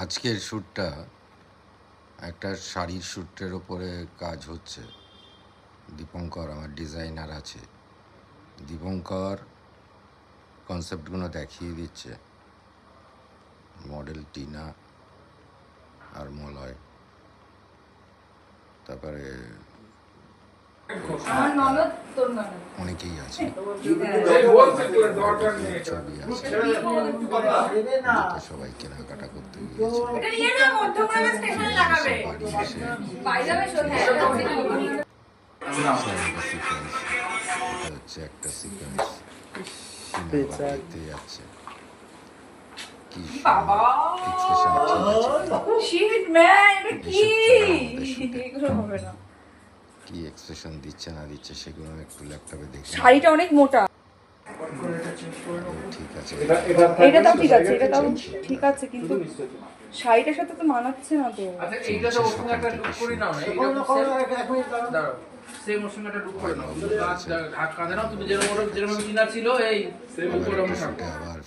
আজকের শ্যুটটা একটা শাড়ির শ্যুটের ওপরে কাজ হচ্ছে। দীপঙ্কর আমার ডিজাইনার আছে, দীপঙ্কর কনসেপ্টগুলো দেখিয়ে দিচ্ছে, মডেল টিনা আর মলয়, তারপরে অনেকেই আছে, ছবি আছে, সবাই কেনাকাটা করতে হচ্ছে একটা সিকোয়েন্স দেখতে যাচ্ছে। কি কি এক্সপ্রেশন দিচ্ছে না দিচ্ছে সেগুলো একটু ল্যাপটপে দেখে। শাড়িটা অনেক মোটা। ঠিক আছে, এটাও ঠিক আছে, এটাও ঠিক আছে, কিন্তু শাড়িটার সাথে তো মানাচ্ছে না তো। আচ্ছা এইটা তো ওর সঙ্গে একটা লুক করে নাও না, এইটা দাঁড়াও সেম ওর সঙ্গে একটা লুক করে নাও, কাঁধে নাও তুমি যেরকম চিনা ছিল এই সেম উপরে আবার